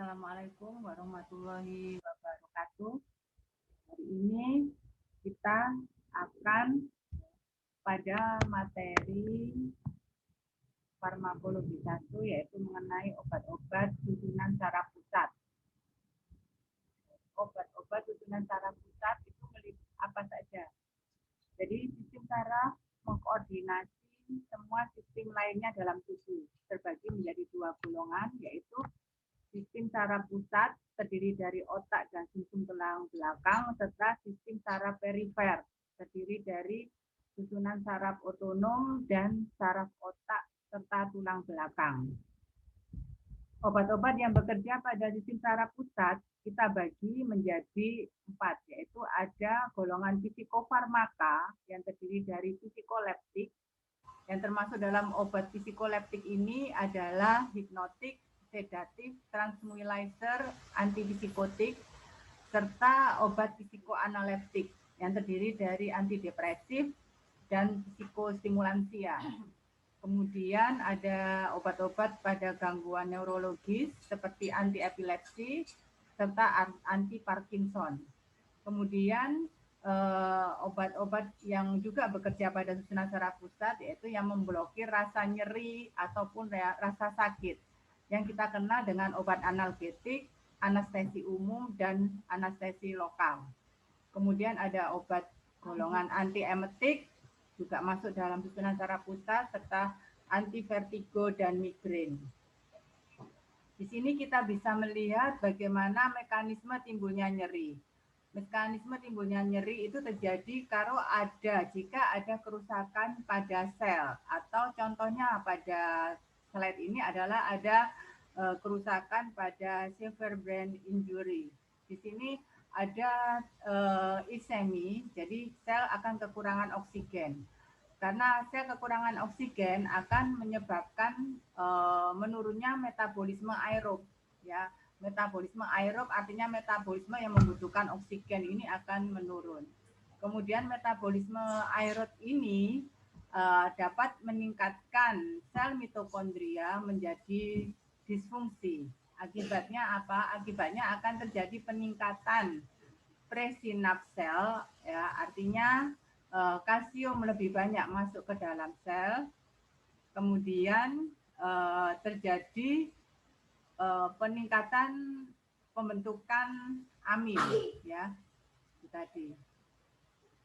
Assalamualaikum warahmatullahi wabarakatuh. Hari ini kita akan pada materi farmakologi 1 yaitu mengenai obat-obat susunan saraf pusat. Obat-obat susunan saraf pusat itu meliputi apa saja. Jadi sistem saraf mengkoordinasi semua sistem lainnya dalam tubuh, terbagi menjadi dua golongan, yaitu sistem saraf pusat terdiri dari otak dan sumsum tulang belakang, serta sistem saraf perifer terdiri dari susunan saraf otonom dan saraf otak serta tulang belakang. Obat-obat yang bekerja pada sistem saraf pusat kita bagi menjadi 4, yaitu ada golongan psikofarmaka yang terdiri dari psikoleptik, yang termasuk dalam obat psikoleptik ini adalah hipnotik, sedatif, transmulizer, antipsikotik, serta obat psikoanaleptik yang terdiri dari antidepresif dan psikostimulansia. Kemudian ada obat-obat pada gangguan neurologis seperti anti-epilepsi serta anti-Parkinson. Kemudian obat-obat yang juga bekerja pada susunan saraf pusat yaitu yang memblokir rasa nyeri ataupun rasa sakit yang kita kenal dengan obat analgetik, anestesi umum, dan anestesi lokal. Kemudian ada obat golongan antiemetik juga masuk dalam susunan saraf pusat serta anti vertigo dan migrain. Di sini kita bisa melihat bagaimana mekanisme timbulnya nyeri. Mekanisme timbulnya nyeri itu terjadi jika ada kerusakan pada sel, atau contohnya pada slide ini adalah ada kerusakan pada severe brain injury. Di sini ada isemi, jadi sel akan kekurangan oksigen. Karena sel kekurangan oksigen akan menyebabkan menurunnya metabolisme aerob, ya. Metabolisme aerob artinya metabolisme yang membutuhkan oksigen ini akan menurun. Kemudian metabolisme aerob ini dapat meningkatkan sel mitokondria menjadi disfungsi. Akibatnya apa? Akibatnya akan terjadi peningkatan presinapsel, ya, artinya kalsium lebih banyak masuk ke dalam sel. Kemudian terjadi peningkatan pembentukan amin, ya, itu tadi.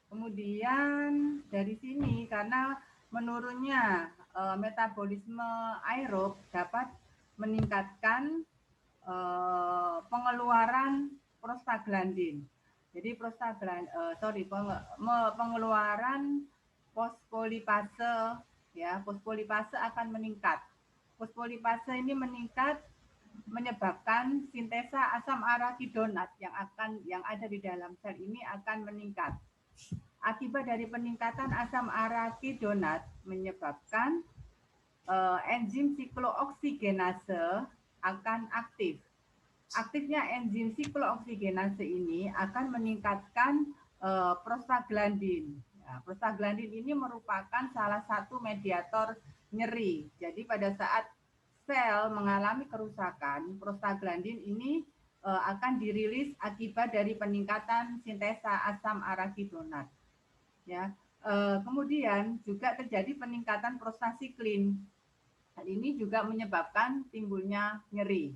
Kemudian dari sini karena menurunnya metabolisme aerob dapat meningkatkan pengeluaran prostaglandin. Jadi pengeluaran fosfolipase, ya, fosfolipase akan meningkat. Fosfolipase ini meningkat menyebabkan sintesa asam arakidonat yang ada di dalam sel ini akan meningkat. Akibat dari peningkatan asam arakidonat menyebabkan enzim siklooksigenase akan aktif. Aktifnya enzim siklooksigenase ini akan meningkatkan prostaglandin. Nah, prostaglandin ini merupakan salah satu mediator nyeri. Jadi pada saat sel mengalami kerusakan, prostaglandin ini akan dirilis akibat dari peningkatan sintesa asam arakidonat. Ya, kemudian juga terjadi peningkatan prostasiklin. Hal ini juga menyebabkan timbulnya nyeri.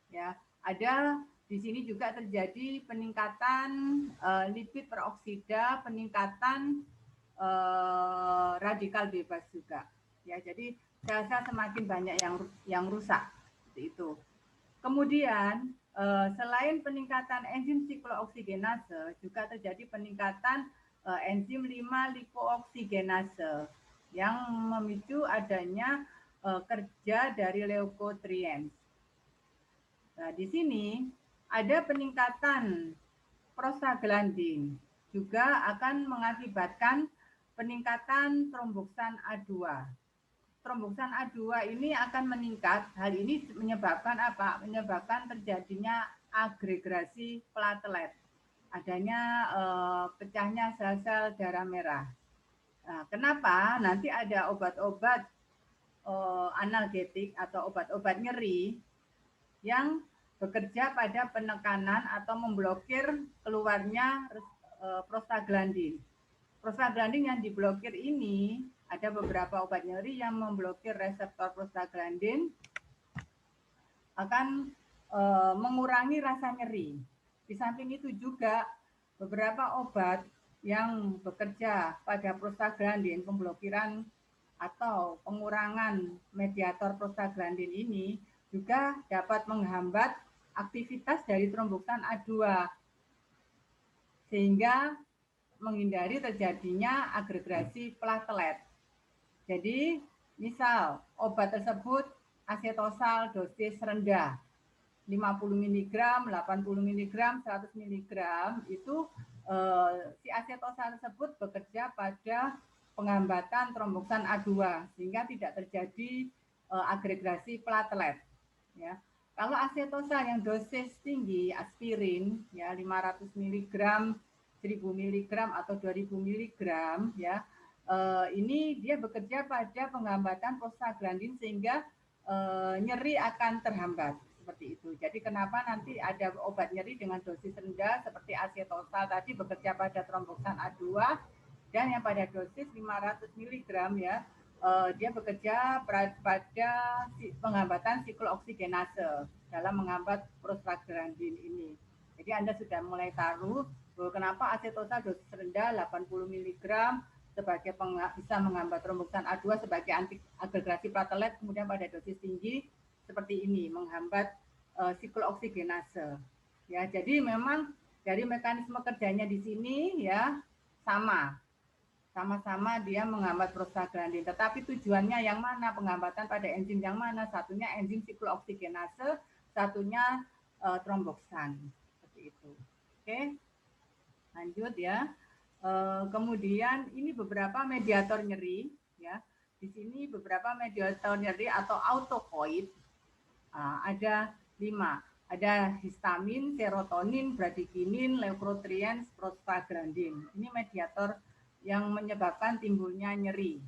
Ya, ada di sini juga terjadi peningkatan lipid peroksida, peningkatan radikal bebas juga. Ya, jadi sel-sel semakin banyak yang rusak seperti itu. Kemudian selain peningkatan enzim siklooksigenase juga terjadi peningkatan enzim 5-lipooksigenase yang memicu adanya kerja dari leukotriens. Nah, di sini ada peningkatan prostaglandin juga akan mengakibatkan peningkatan tromboksan A2. Tromboksan A2 ini akan meningkat. Hal ini menyebabkan apa? Menyebabkan terjadinya agregasi platelet. Adanya pecahnya sel-sel darah merah. Nah, kenapa? Nanti ada obat-obat analgetik atau obat-obat nyeri yang bekerja pada penekanan atau memblokir keluarnya prostaglandin. Prostaglandin yang diblokir ini ada beberapa obat nyeri yang memblokir reseptor prostaglandin akan mengurangi rasa nyeri. Di samping itu juga beberapa obat yang bekerja pada prostaglandin, pemblokiran atau pengurangan mediator prostaglandin ini juga dapat menghambat aktivitas dari tromboksan A2 sehingga menghindari terjadinya agregasi platelet. Jadi, misal obat tersebut asetosal dosis rendah 50 mg, 80 mg, 100 mg itu si asetosal tersebut bekerja pada penghambatan tromboksan A2 sehingga tidak terjadi agregasi platelet ya. Kalau asetosal yang dosis tinggi aspirin ya 500 mg, 1000 mg atau 2000 mg ya ini dia bekerja pada penghambatan prostaglandin sehingga nyeri akan terhambat seperti itu. Jadi kenapa nanti ada obat nyeri dengan dosis rendah seperti asetosal tadi bekerja pada tromboksan A2 dan yang pada dosis 500 mg ya dia bekerja pada penghambatan siklooksiggenase dalam menghambat prostaglandin ini. Jadi Anda sudah mulai tahu bahwa kenapa asetosal dosis rendah 80 mg sebagai bisa menghambat tromboksan A2 sebagai anti agregasi platelet, kemudian pada dosis tinggi seperti ini menghambat siklooksiggenase. Ya, jadi memang dari mekanisme kerjanya di sini ya sama-sama dia menghambat prostaglandin. Tetapi tujuannya yang mana? Penghambatan pada enzim yang mana? Satunya enzim siklooksiggenase, satunya tromboksan. Seperti itu. Oke, lanjut ya. Kemudian ini beberapa mediator nyeri ya. Di sini beberapa mediator nyeri atau autokoid ada 5. Ada histamin, serotonin, bradikinin, leukotriens, prostaglandin. Ini mediator yang menyebabkan timbulnya nyeri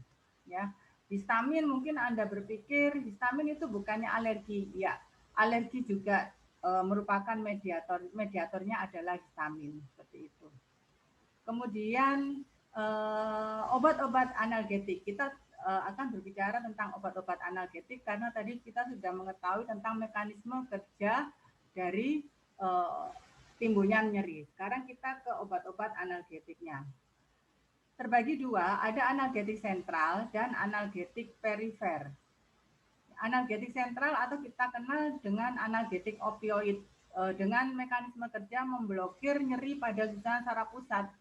ya. Histamin mungkin Anda berpikir histamin itu bukannya alergi. Ya, alergi juga merupakan mediatornya adalah histamin seperti itu. Kemudian obat-obat analgetik. Kita akan berbicara tentang obat-obat analgetik karena tadi kita sudah mengetahui tentang mekanisme kerja dari timbulnya nyeri. Sekarang kita ke obat-obat analgetiknya. Terbagi dua, ada analgetik sentral dan analgetik perifer. Analgetik sentral atau kita kenal dengan analgetik opioid dengan mekanisme kerja memblokir nyeri pada susunan saraf pusat.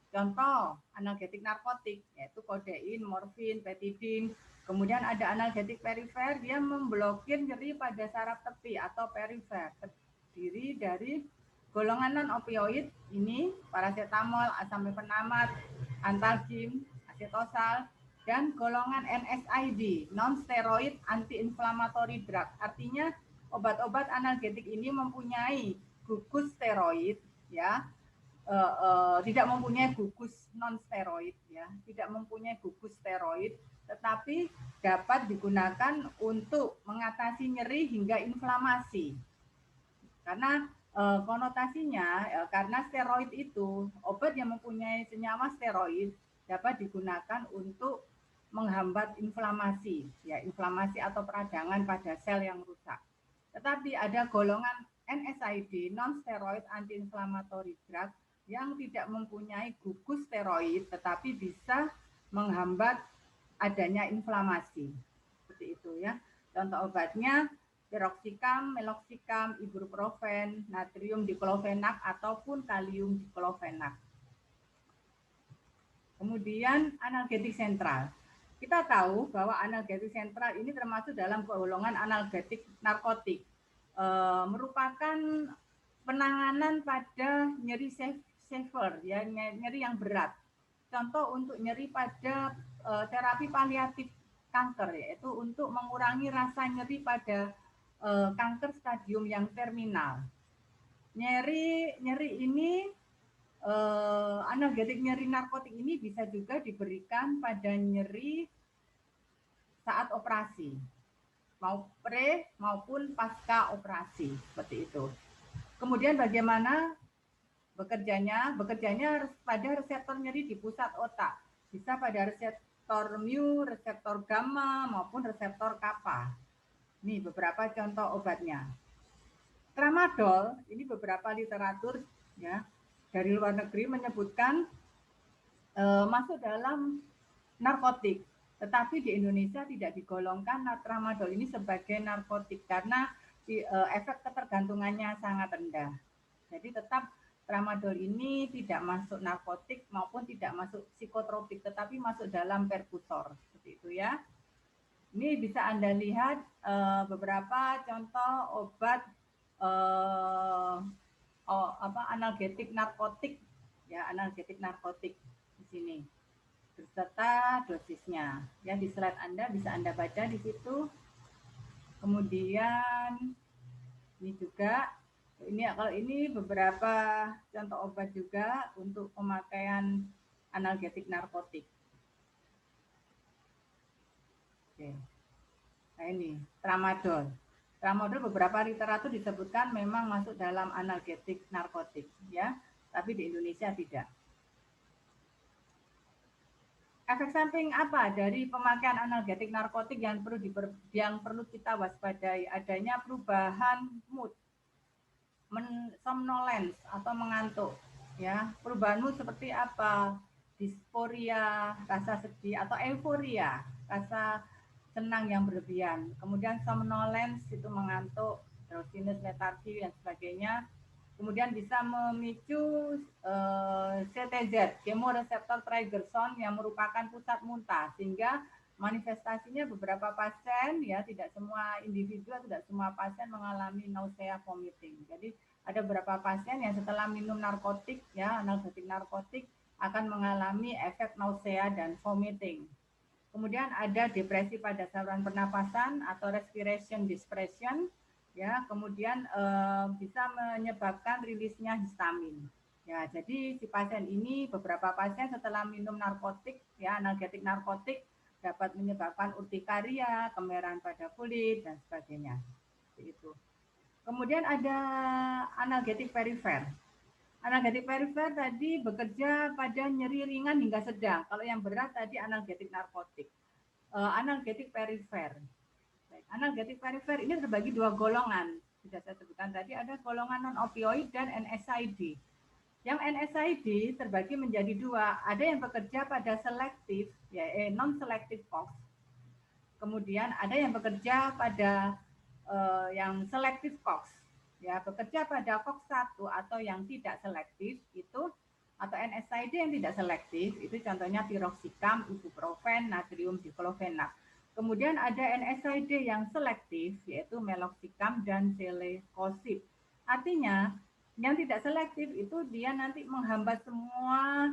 Contoh analgetik narkotik yaitu kodein, morfin, petidin. Kemudian ada analgetik perifer, dia memblokir nyeri pada saraf tepi atau perifer. Terdiri dari golongan non opioid ini paracetamol, asam mefenamat, antalgin, asetosal, dan golongan NSAID, non-steroid anti-inflammatory drug. Artinya obat-obat analgetik ini mempunyai gugus steroid, ya, tidak mempunyai gugus non-steroid, ya, tidak mempunyai gugus steroid, tetapi dapat digunakan untuk mengatasi nyeri hingga inflamasi. Karena konotasinya karena steroid itu obat yang mempunyai senyawa steroid dapat digunakan untuk menghambat inflamasi, ya inflamasi atau peradangan pada sel yang rusak. Tetapi ada golongan NSAID, non-steroid anti-inflammatory drug yang tidak mempunyai gugus steroid tetapi bisa menghambat adanya inflamasi. Seperti itu ya. Contoh obatnya piroxicam, meloxicam, ibuprofen, natrium diklofenak ataupun kalium diklofenak. Kemudian analgetik sentral. Kita tahu bahwa analgetik sentral ini termasuk dalam golongan analgetik narkotik. Merupakan penanganan pada nyeri severe, ya, nyeri yang berat. Contoh untuk nyeri pada terapi paliatif kanker, yaitu untuk mengurangi rasa nyeri pada kanker stadium yang terminal. Nyeri ini analgetik nyeri narkotik ini bisa juga diberikan pada nyeri saat operasi. mau pre maupun pasca operasi, seperti itu. Kemudian bagaimana bekerjanya? Bekerjanya pada reseptor nyeri di pusat otak, bisa pada reseptor mu, reseptor gamma maupun reseptor kappa. Ini beberapa contoh obatnya. Tramadol, ini beberapa literatur ya dari luar negeri menyebutkan masuk dalam narkotik. Tetapi di Indonesia tidak digolongkan tramadol ini sebagai narkotik karena efek ketergantungannya sangat rendah. Jadi tetap tramadol ini tidak masuk narkotik maupun tidak masuk psikotropik, tetapi masuk dalam perkusor, seperti itu ya. Ini bisa Anda lihat beberapa contoh obat analgetik narkotik, ya analgetik narkotik di sini beserta dosisnya. Ya di slide Anda bisa Anda baca di situ. Kemudian ini juga kalau ini beberapa contoh obat juga untuk pemakaian analgetik narkotik. Oke. Nah ini tramadol. Tramadol beberapa literatur disebutkan memang masuk dalam analgetik narkotik ya, tapi di Indonesia tidak. Efek samping apa dari pemakaian analgetik narkotik yang perlu kita waspadai? Adanya perubahan mood, somnolence atau mengantuk ya. Perubahan mood seperti apa? Disporia, rasa sedih atau euforia, rasa senang yang berlebihan. Kemudian somnolence itu mengantuk, drowsiness, letargi dan sebagainya. Kemudian bisa memicu CTZ, chemoreceptor trigger zone yang merupakan pusat muntah, sehingga manifestasinya beberapa pasien ya, tidak semua individu, tidak semua pasien mengalami nausea, vomiting. Jadi ada beberapa pasien yang setelah minum narkotik ya, analgetik narkotik akan mengalami efek nausea dan vomiting. Kemudian ada depresi pada saluran pernapasan atau respiration depression ya, kemudian bisa menyebabkan rilisnya histamin. Ya, jadi si pasien ini beberapa pasien setelah minum narkotik ya, analgetik narkotik dapat menyebabkan urtikaria, kemerahan pada kulit dan sebagainya. Itu. Kemudian ada analgetik perifer. Analgetik perifer tadi bekerja pada nyeri ringan hingga sedang. Kalau yang berat tadi analgetik narkotik. Analgetik perifer. Analgetik perifer ini terbagi dua golongan. Sudah saya sebutkan tadi, ada golongan non-opioid dan NSAID. Yang NSAID terbagi menjadi dua. Ada yang bekerja pada selektif, ya, non-selective COX. Kemudian ada yang bekerja pada yang selektif COX. Ya, bekerja pada COX-1 atau yang tidak selektif itu, atau NSAID yang tidak selektif itu contohnya piroxicam, ibuprofen, natrium diklofenak. Kemudian ada NSAID yang selektif yaitu meloxicam dan celecoxib. Artinya yang tidak selektif itu dia nanti menghambat semua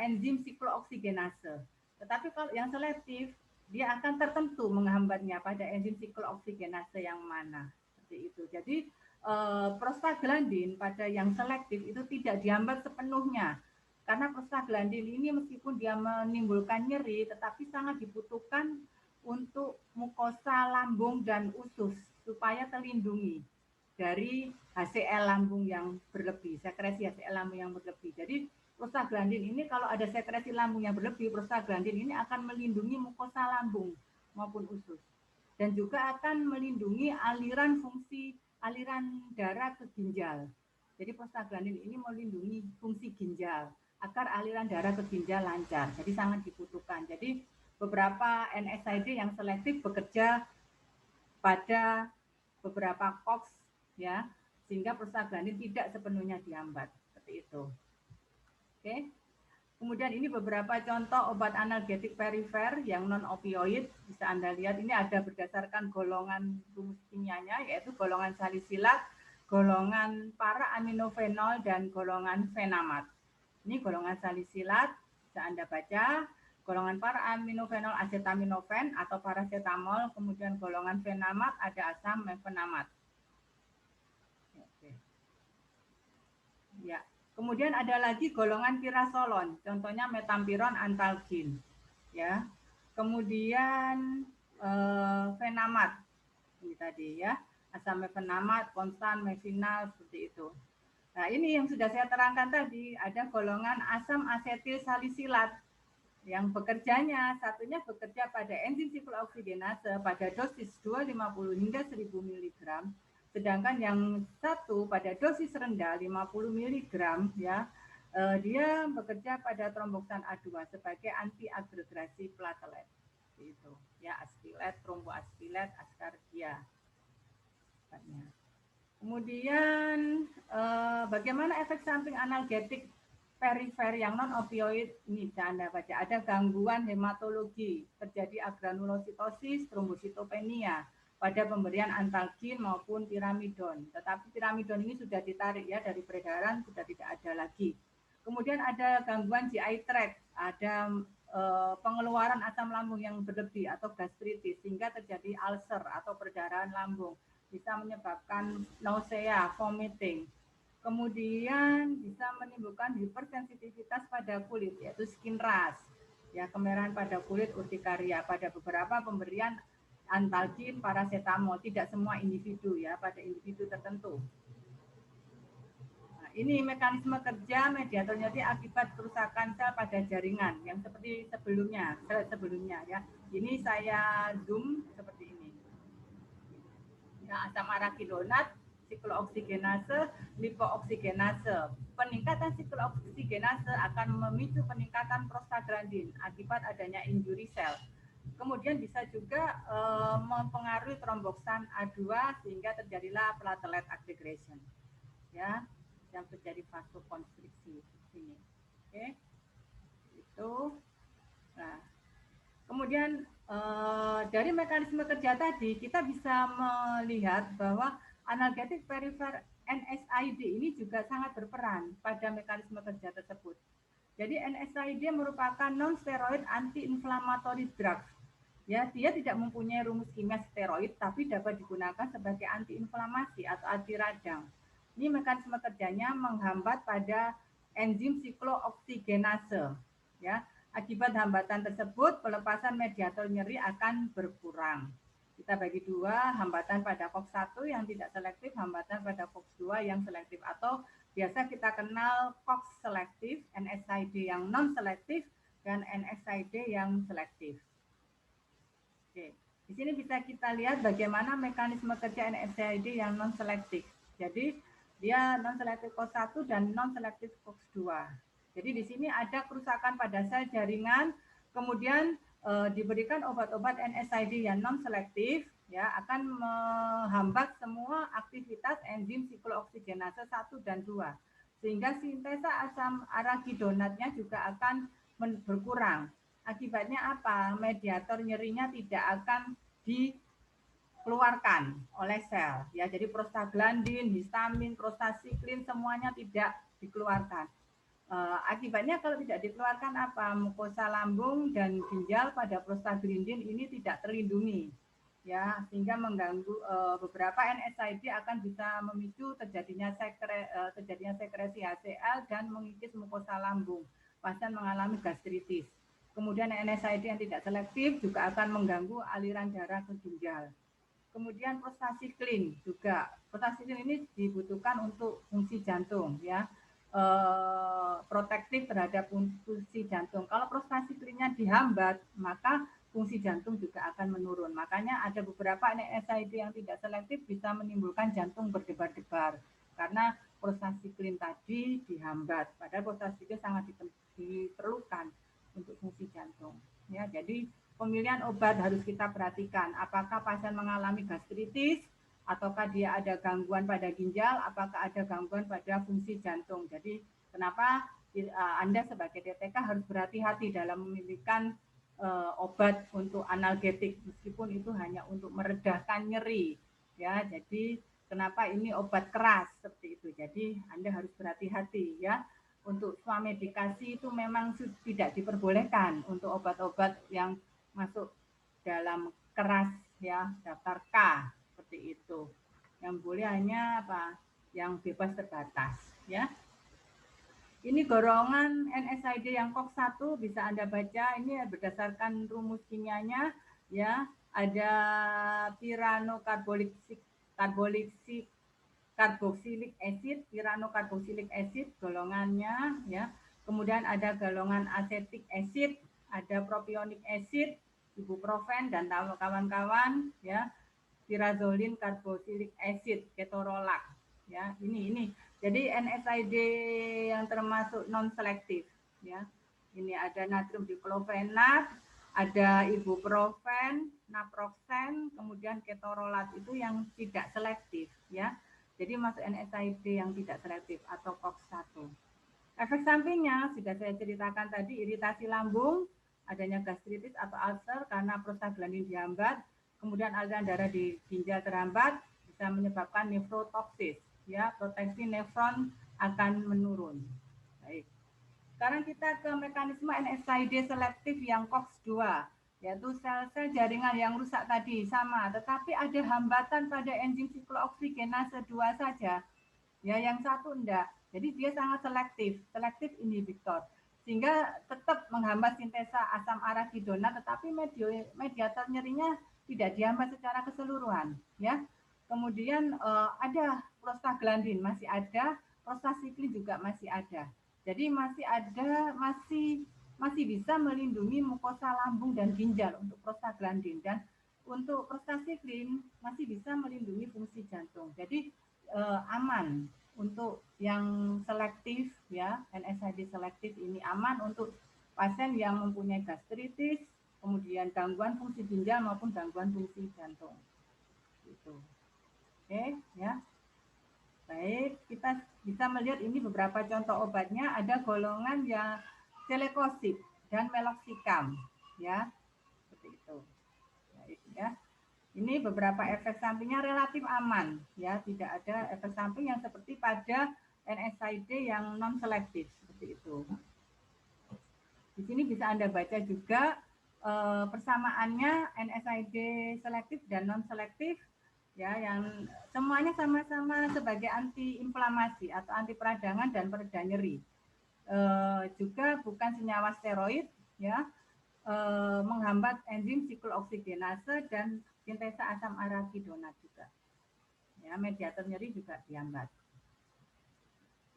enzim siklooksigenase. Tetapi kalau yang selektif dia akan tertentu menghambatnya pada enzim siklooksigenase yang mana. Seperti itu. Jadi prostaglandin pada yang selektif itu tidak dihambat sepenuhnya. Karena prostaglandin ini meskipun dia menimbulkan nyeri, tetapi sangat dibutuhkan untuk mukosa lambung dan usus supaya terlindungi dari HCl lambung yang berlebih, sekresi HCl lambung yang berlebih. Jadi prostaglandin ini kalau ada sekresi lambung yang berlebih, prostaglandin ini akan melindungi mukosa lambung maupun usus. Dan juga akan melindungi aliran darah ke ginjal. Jadi prostaglandin ini melindungi fungsi ginjal agar aliran darah ke ginjal lancar. Jadi sangat dibutuhkan. Jadi beberapa NSAID yang selektif bekerja pada beberapa COX ya, sehingga prostaglandin tidak sepenuhnya dihambat. Seperti itu. Oke. Kemudian ini beberapa contoh obat analgetik perifer yang non-opioid. Bisa Anda lihat ini ada berdasarkan golongan rumus kimianya, yaitu golongan salisilat, golongan para-aminofenol, dan golongan fenamat. Ini golongan salisilat, bisa Anda baca. Golongan para-aminofenol acetaminophen atau paracetamol, kemudian golongan fenamat ada asam mefenamat. Ya. Kemudian ada lagi golongan pirasolon, contohnya metampiron, antalgin. Ya. Kemudian fenamat, ini tadi ya, asam mefenamat, konstan, mefinal seperti itu. Nah, ini yang sudah saya terangkan tadi, ada golongan asam asetil salisilat yang bekerjanya, satunya bekerja pada enzim siklooksidinase pada dosis 250 hingga 1000 mg, sedangkan yang satu pada dosis rendah 50 mg ya, dia bekerja pada tromboksan A2 sebagai antiagregasi platelet. Itu ya, aspilet, tromboaspilet, ascardia. Kemudian bagaimana efek samping analgetik perifer yang non opioid ini bisa Anda baca. Ada gangguan hematologi, terjadi agranulositosis, trombositopenia pada pemberian antalgin maupun piramidon. Tetapi piramidon ini sudah ditarik ya dari peredaran, sudah tidak ada lagi. Kemudian ada gangguan GI tract, ada pengeluaran asam lambung yang berlebih atau gastritis sehingga terjadi ulcer atau perdarahan lambung, bisa menyebabkan nausea, vomiting. Kemudian bisa menimbulkan hipersensitivitas pada kulit, yaitu skin rash, ya, kemerahan pada kulit, urtikaria pada beberapa pemberian antalgin, paracetamol, tidak semua individu ya, pada individu tertentu. Nah, ini mekanisme kerja mediator nyeri akibat kerusakan sel pada jaringan yang seperti sebelumnya ya. Ini saya zoom seperti ini. Ya, asam arakidonat, siklooksigenase, lipooksigenase. Peningkatan siklooksigenase akan memicu peningkatan prostaglandin akibat adanya injury cell. Kemudian bisa juga mempengaruhi tromboksan A2 sehingga terjadilah platelet aggregation. Ya, yang terjadi vasokonstriksi sini. Oke. Itu. Nah, kemudian dari mekanisme kerja tadi kita bisa melihat bahwa analgetik perifer NSAID ini juga sangat berperan pada mekanisme kerja tersebut. Jadi NSAID merupakan non-steroid anti-inflammatory drug. Ya, dia tidak mempunyai rumus kimia steroid tapi dapat digunakan sebagai anti-inflamasi atau anti radang. Ini mekanisme kerjanya menghambat pada enzim siklooksigenase. Ya, akibat hambatan tersebut, pelepasan mediator nyeri akan berkurang. Kita bagi dua, hambatan pada COX-1 yang tidak selektif, hambatan pada COX-2 yang selektif. Atau biasa kita kenal COX selektif, NSAID yang non-selektif, dan NSAID yang selektif. Oke, di sini bisa kita lihat bagaimana mekanisme kerja NSAID yang non-selektif. Jadi, dia non-selektif COX-1 dan non-selektif COX-2. Jadi di sini ada kerusakan pada sel jaringan, kemudian diberikan obat-obat NSAID yang non-selektif, ya, akan menghambat semua aktivitas enzim siklooksigenase 1 dan 2. Sehingga sintesa asam arakidonatnya juga akan berkurang. Akibatnya apa? Mediator nyerinya tidak akan dikeluarkan oleh sel. Ya, jadi prostaglandin, histamin, prostacyclin semuanya tidak dikeluarkan. Akibatnya kalau tidak dikeluarkan apa? Mukosa lambung dan ginjal pada prostaglandin ini tidak terlindungi. Ya, sehingga mengganggu beberapa NSAID akan bisa memicu terjadinya sekresi HCl dan mengikis mukosa lambung. Pasien mengalami gastritis. Kemudian NSAID yang tidak selektif juga akan mengganggu aliran darah ke ginjal. Kemudian prostacyclin juga. Prostacyclin ini dibutuhkan untuk fungsi jantung ya. Protektif terhadap fungsi jantung. Kalau prostacyclinnya dihambat, maka fungsi jantung juga akan menurun. Makanya ada beberapa NSAID yang tidak selektif bisa menimbulkan jantung berdebar-debar karena prostacyclin tadi dihambat. Padahal prostacyclin sangat diperlukan untuk fungsi jantung. Ya, jadi pemilihan obat harus kita perhatikan. Apakah pasien mengalami gastritis, ataukah dia ada gangguan pada ginjal, apakah ada gangguan pada fungsi jantung. Jadi kenapa Anda sebagai DTK harus berhati-hati dalam memilihkan obat untuk analgetik, meskipun itu hanya untuk meredahkan nyeri. Ya, jadi kenapa ini obat keras seperti itu. Jadi Anda harus berhati-hati ya. Untuk swamedikasi itu memang tidak diperbolehkan untuk obat-obat yang masuk dalam keras ya, daftar K seperti itu. Yang boleh hanya apa? Yang bebas terbatas ya. Ini golongan NSAID yang COX-1 bisa Anda baca, ini berdasarkan rumus kimianya ya. ada carboxylic acid, piranocarboxylic acid golongannya ya. Kemudian ada golongan acetic acid, ada propionic acid, ibuprofen dan kawan-kawan ya. Pirazolin carboxylic acid, ketorolac ya. Ini. Jadi NSAID yang termasuk non selektif ya. Ini ada natrium diklofenat, ada ibuprofen, naproxen, kemudian ketorolac itu yang tidak selektif ya. Jadi masuk NSAID yang tidak selektif atau COX-1. Efek sampingnya sudah saya ceritakan tadi, iritasi lambung, adanya gastritis atau ulcer karena prostaglandin dihambat, kemudian aliran darah di ginjal terhambat, bisa menyebabkan nefrotoksis, ya, proteksi nefron akan menurun. Baik. Sekarang kita ke mekanisme NSAID selektif yang COX-2, yaitu sel-sel jaringan yang rusak tadi sama, tetapi ada hambatan pada enzim siklooksigenase 2 saja. Ya, yang satu enggak. Jadi dia sangat selektif inhibitor. Sehingga tetap menghambat sintesa asam arakidonat, tetapi mediator nyerinya tidak dihambat secara keseluruhan. Ya. Kemudian ada prostaglandin masih ada, prostacyclin juga masih ada. Jadi masih bisa melindungi mukosa lambung dan ginjal untuk prostaglandin, dan untuk prostacyclin masih bisa melindungi fungsi jantung. Jadi aman untuk yang selektif ya, NSAID selektif ini aman untuk pasien yang mempunyai gastritis, kemudian gangguan fungsi ginjal maupun gangguan fungsi jantung. Gitu. Oke ya. Baik, kita bisa melihat ini beberapa contoh obatnya. Ada golongan yang celecoxib dan meloxicam ya, seperti itu. Baik ya. Ini beberapa efek sampingnya relatif aman ya, tidak ada efek samping yang seperti pada NSAID yang non selektif seperti itu. Di sini bisa Anda baca juga persamaannya NSAID selektif dan non selektif ya, yang semuanya sama-sama sebagai antiinflamasi atau anti peradangan dan pereda nyeri. Juga bukan senyawa steroid ya, menghambat enzim siklooksigenase dan sintesa asam arakidonat juga. Ya, mediator nyeri juga dihambat.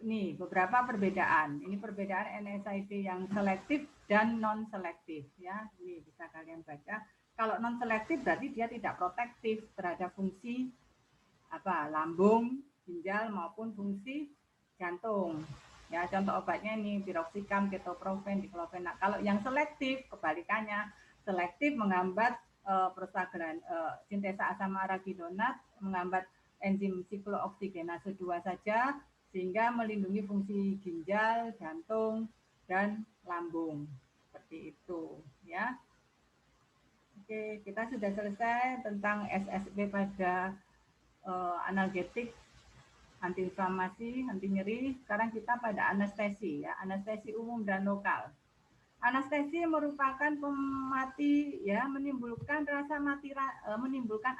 Ini beberapa perbedaan. Ini perbedaan NSAID yang selektif dan non selektif ya. Ini bisa kalian baca. Kalau non selektif berarti dia tidak protektif terhadap fungsi lambung, ginjal maupun fungsi jantung. Ya, contoh obatnya ini piroxicam, ketoprofen, diklofenak. Kalau yang selektif kebalikannya, selektif menghambat sintesa asam arakidonat, menghambat enzim siklooksigenase 2 saja, sehingga melindungi fungsi ginjal, jantung, dan lambung. Seperti itu ya. Oke, kita sudah selesai tentang SSB pada analgetik, antiinflamasi, anti nyeri. Sekarang kita pada anestesi ya, anestesi umum dan lokal. Anestesi merupakan pemati ya, menimbulkan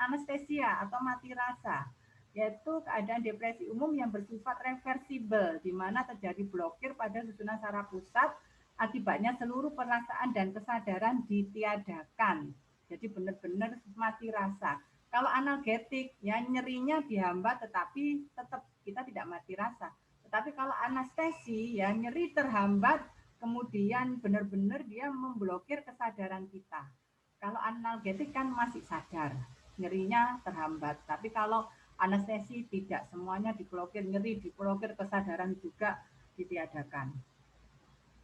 anestesia atau mati rasa, yaitu keadaan depresi umum yang bersifat reversibel, di mana terjadi blokir pada susunan saraf pusat, akibatnya seluruh perasaan dan kesadaran ditiadakan. Jadi benar-benar mati rasa. Kalau analgetik ya, nyerinya dihambat tetapi tetap kita tidak mati rasa. Tetapi kalau anestesi ya, nyeri terhambat, kemudian benar-benar dia memblokir kesadaran kita. Kalau analgetik kan masih sadar, nyerinya terhambat. Tapi kalau anestesi tidak, semuanya diblokir, nyeri diblokir, kesadaran juga ditiadakan.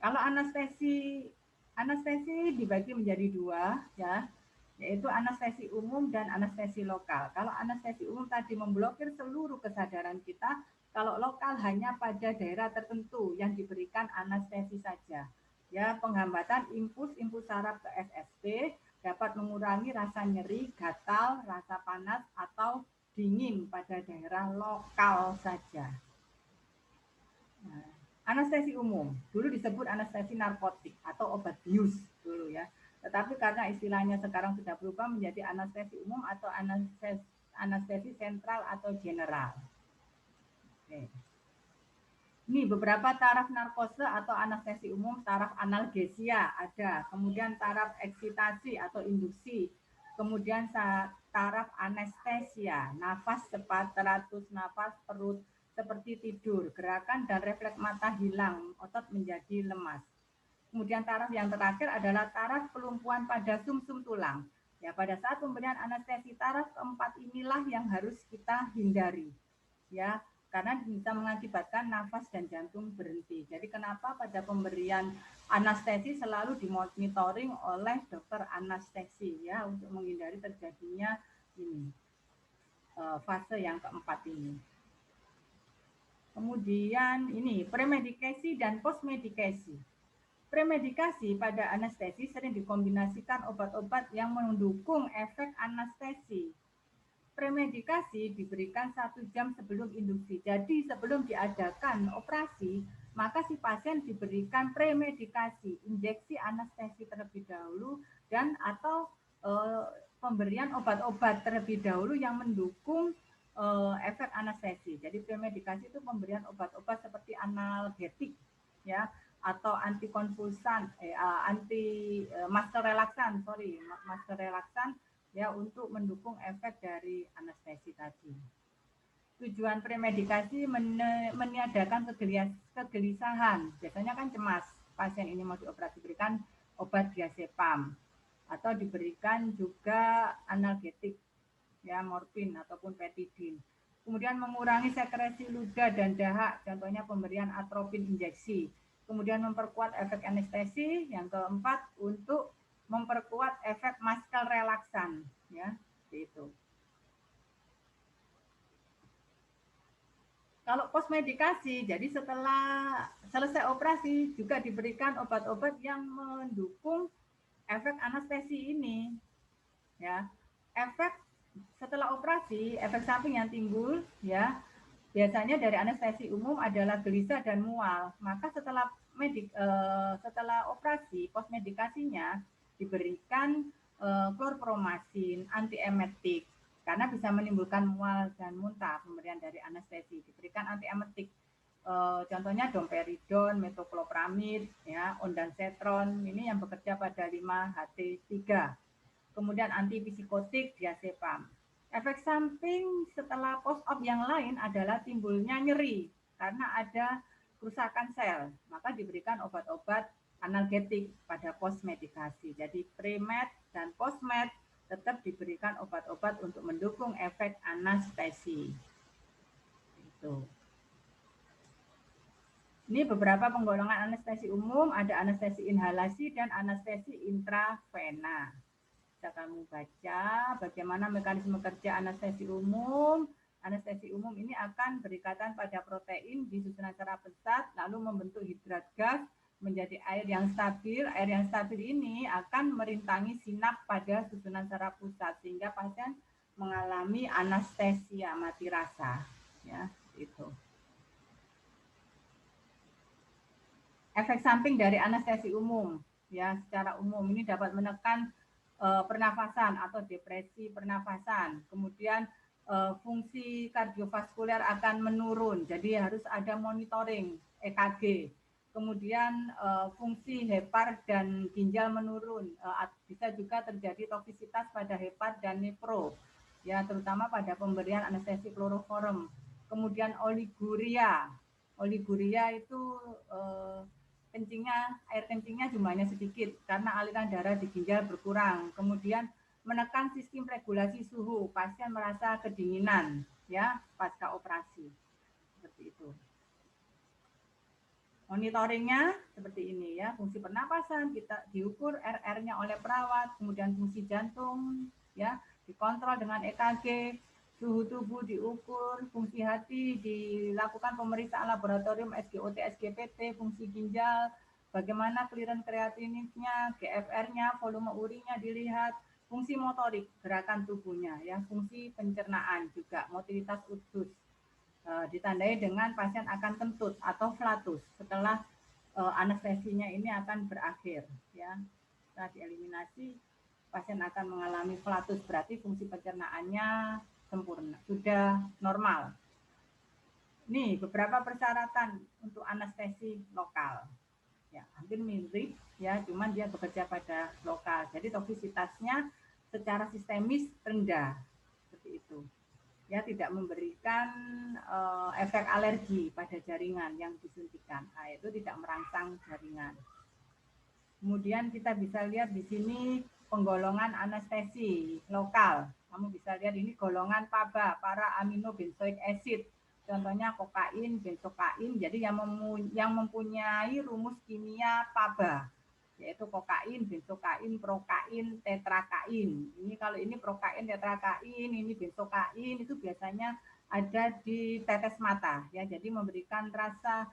Kalau anestesi dibagi menjadi dua ya, yaitu anestesi umum dan anestesi lokal. Kalau anestesi umum tadi memblokir seluruh kesadaran kita, kalau lokal hanya pada daerah tertentu yang diberikan anestesi saja. Ya, penghambatan impuls saraf ke SSP dapat mengurangi rasa nyeri, gatal, rasa panas atau dingin pada daerah lokal saja. Nah, anestesi umum dulu disebut anestesi narkotik atau obat bius dulu ya. Tetapi karena istilahnya sekarang sudah berubah menjadi anestesi umum atau anestesi sentral atau general. Oke. Ini beberapa taraf narkose atau anestesi umum. Taraf analgesia ada, kemudian taraf eksitasi atau induksi, Kemudian taraf anestesia, nafas cepat, teratur nafas, perut seperti tidur, gerakan dan refleks mata hilang, otot menjadi lemas. Kemudian taraf yang terakhir adalah taraf pelumpuhan pada sumsum tulang. Ya, pada saat pemberian anestesi taraf keempat inilah yang harus kita hindari. Ya, karena bisa mengakibatkan nafas dan jantung berhenti. Jadi kenapa pada pemberian anestesi selalu dimonitoring oleh dokter anestesi ya untuk menghindari terjadinya ini fase yang keempat ini. Kemudian ini premedikasi dan postmedikasi. Premedikasi pada anestesi sering dikombinasikan obat-obat yang mendukung efek anestesi. Premedikasi diberikan 1 jam sebelum induksi. Jadi sebelum diadakan operasi, maka si pasien diberikan premedikasi, injeksi anestesi terlebih dahulu dan atau pemberian obat-obat terlebih dahulu yang mendukung efek anestesi. Jadi premedikasi itu pemberian obat-obat seperti analgetik ya atau antikonvulsan, masker relaksan ya untuk mendukung efek dari anestesi tadi. Tujuan premedikasi meniadakan kegelisahan. Biasanya kan cemas, pasien ini mau dioperasi, berikan obat diazepam atau diberikan juga analgetik ya morfin ataupun petidin. Kemudian mengurangi sekresi ludah dan dahak, contohnya pemberian atropin injeksi. Kemudian memperkuat efek anestesi. Yang keempat untuk memperkuat efek masker relaksan, ya, itu. Kalau postmedikasi, jadi setelah selesai operasi juga diberikan obat-obat yang mendukung efek anestesi ini, ya. Efek setelah operasi, efek samping yang timbul, ya, biasanya dari anestesi umum adalah gelisah dan mual. Maka setelah setelah operasi, postmedikasinya diberikan klorpromazin, antiemetik, karena bisa menimbulkan mual dan muntah. Pemberian dari anestesi diberikan antiemetik, contohnya domperidon, metoclopramid, ya, ondansetron, ini yang bekerja pada 5-HT3. Kemudian antipsikotik, diazepam. Efek samping setelah post-op yang lain adalah timbulnya nyeri karena ada kerusakan sel, maka diberikan obat-obat analgetik pada postmedikasi. Jadi premed dan postmed tetap diberikan obat-obat untuk mendukung efek anestesi. Itu. Ini beberapa penggolongan anestesi umum, ada anestesi inhalasi dan anestesi intravena. Bisa kamu baca bagaimana mekanisme kerja anestesi umum. Anestesi umum ini akan berikatan pada protein di susunan saraf pusat, lalu membentuk hidrat gas menjadi air yang stabil. Air yang stabil ini akan merintangi sinap pada susunan saraf pusat sehingga pasien mengalami anestesia mati rasa. Ya, itu. Efek samping dari anestesi umum, ya, secara umum ini dapat menekan pernafasan atau depresi pernafasan. Kemudian fungsi kardiovaskuler akan menurun, jadi harus ada monitoring EKG. Kemudian fungsi hepar dan ginjal menurun, bisa juga terjadi toksisitas pada hepar dan nefro, ya, terutama pada pemberian anestesi kloroform. Kemudian oliguria, oliguria itu air kencingnya jumlahnya sedikit karena aliran darah di ginjal berkurang. Kemudian menekan sistem regulasi suhu, pasien merasa kedinginan ya pasca operasi. Seperti itu. Monitoringnya seperti ini ya, fungsi pernapasan kita diukur RR-nya oleh perawat, kemudian fungsi jantung ya dikontrol dengan EKG, suhu tubuh diukur, fungsi hati dilakukan pemeriksaan laboratorium SGOT, SGPT, fungsi ginjal, bagaimana clearance kreatininnya, GFR-nya, volume urinnya dilihat, fungsi motorik, gerakan tubuhnya, ya, fungsi pencernaan juga, motilitas usus, ditandai dengan pasien akan kentut atau flatus setelah anestesinya ini akan berakhir, ya. Setelah dieliminasi, pasien akan mengalami flatus, berarti fungsi pencernaannya sempurna, sudah normal. Nih beberapa persyaratan untuk anestesi lokal. Ya, hampir mirip ya, cuman dia bekerja pada lokal. Jadi toksisitasnya secara sistemis rendah, seperti itu. Ya, tidak memberikan efek alergi pada jaringan yang disuntikan. Nah, itu tidak merangsang jaringan. Kemudian kita bisa lihat di sini penggolongan anestesi lokal. Kamu bisa lihat ini golongan PABA, para aminobenzoic acid. Contohnya kokain, benzokain. Jadi yang mempunyai rumus kimia PABA, yaitu kokain, benzokain, prokain, tetrakain. Ini kalau ini prokain, tetrakain, ini benzokain, itu biasanya ada di tetes mata, ya. Jadi memberikan rasa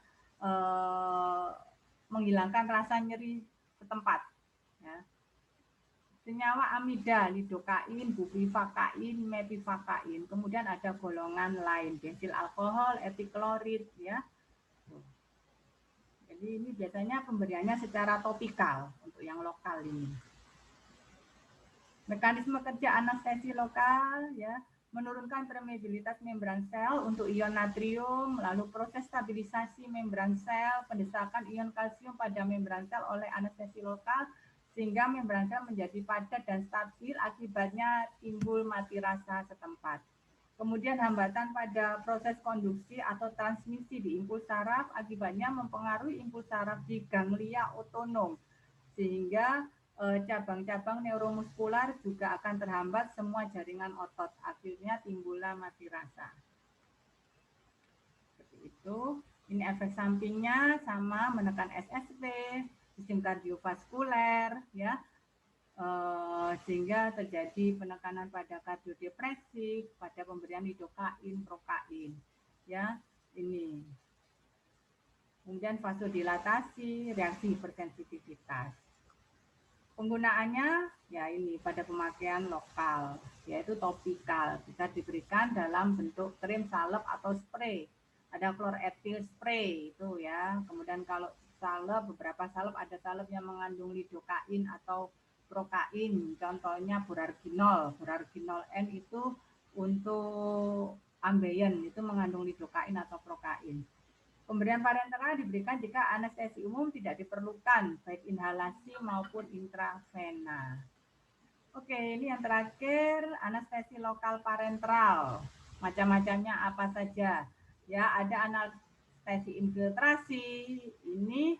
menghilangkan rasa nyeri setempat, ya. Senyawa amida, lidokain, bupivakain, mepivakain. Kemudian ada golongan lain, bensil alkohol, etiklorid, ya. Jadi ini biasanya pemberiannya secara topikal untuk yang lokal ini. Mekanisme kerja anestesi lokal, ya, menurunkan permeabilitas membran sel untuk ion natrium, lalu proses stabilisasi membran sel, pendesakan ion kalsium pada membran sel oleh anestesi lokal, sehingga membran sel menjadi padat dan stabil, akibatnya timbul mati rasa setempat. Kemudian hambatan pada proses konduksi atau transmisi di impuls saraf, akibatnya mempengaruhi impuls saraf di ganglia otonom, sehingga cabang-cabang neuromuskular juga akan terhambat semua jaringan otot, akhirnya timbullah mati rasa. Seperti itu. Ini efek sampingnya sama menekan SSP, sistem kardiovaskuler, ya, sehingga terjadi penekanan pada kardiodepresif, pada pemberian lidokain, prokain, ya, ini. Kemudian vasodilatasi, reaksi hipersensitivitas. Penggunaannya ya ini pada pemakaian lokal, yaitu topikal, bisa diberikan dalam bentuk krim, salep atau spray. Ada kloretil spray itu, ya. Kemudian kalau salep, beberapa salep ada salep yang mengandung lidokain atau prokain, contohnya borarginol. Borarginol N itu untuk ambeien, itu mengandung lidokain atau prokain. Pemberian parenteral diberikan jika anestesi umum tidak diperlukan, baik inhalasi maupun intravena. Oke, ini yang terakhir, anestesi lokal parenteral. Macam-macamnya apa saja? Ya, ada anestesi infiltrasi. Ini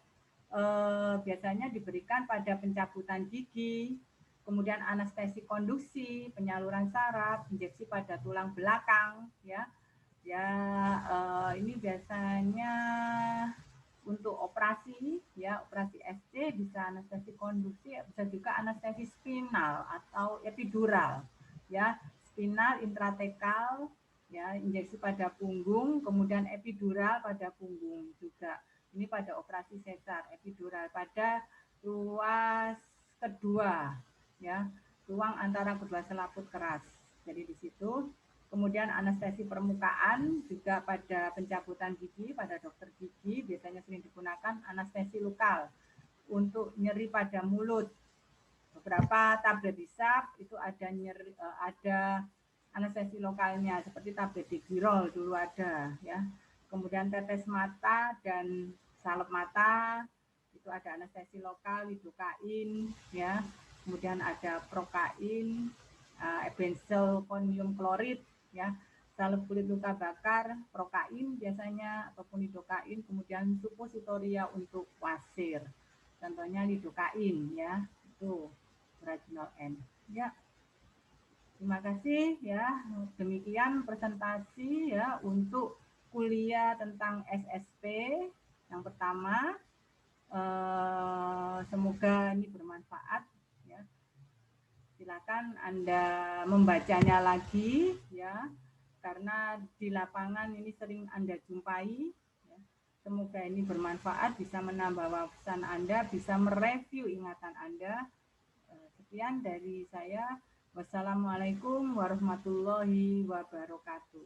biasanya diberikan pada pencabutan gigi. Kemudian anestesi konduksi, penyaluran saraf, injeksi pada tulang belakang, ya. Ya, ini biasanya untuk operasi, ya, operasi SC bisa anestesi konduksi, bisa juga anestesi spinal atau epidural, ya, spinal intratekal, ya, injeksi pada punggung, kemudian epidural pada punggung juga. Ini pada operasi sesar, epidural pada ruas kedua, ya, ruang antara kedua selaput keras. Jadi di situ. Kemudian anestesi permukaan juga pada pencabutan gigi, pada dokter gigi biasanya sering digunakan anestesi lokal untuk nyeri pada mulut. Beberapa tablet hisap itu ada nyeri, ada anestesi lokalnya seperti tablet digirol dulu ada, ya. Kemudian tetes mata dan salep mata itu ada anestesi lokal, lidokain, ya. Kemudian ada prokain, benzalkonium klorid, ya, salep kulit luka bakar, prokain biasanya ataupun lidokain, kemudian suppositoria untuk wasir. Contohnya lidokain, ya, itu borarginol N. Ya. Terima kasih, ya. Demikian presentasi, ya, untuk kuliah tentang SSP yang pertama. Semoga ini bermanfaat, ya. Silakan Anda membacanya lagi, ya, karena di lapangan ini sering Anda jumpai, ya. Semoga ini bermanfaat, bisa menambah wawasan Anda, bisa mereview ingatan Anda. Sekian dari saya. Wassalamualaikum warahmatullahi wabarakatuh.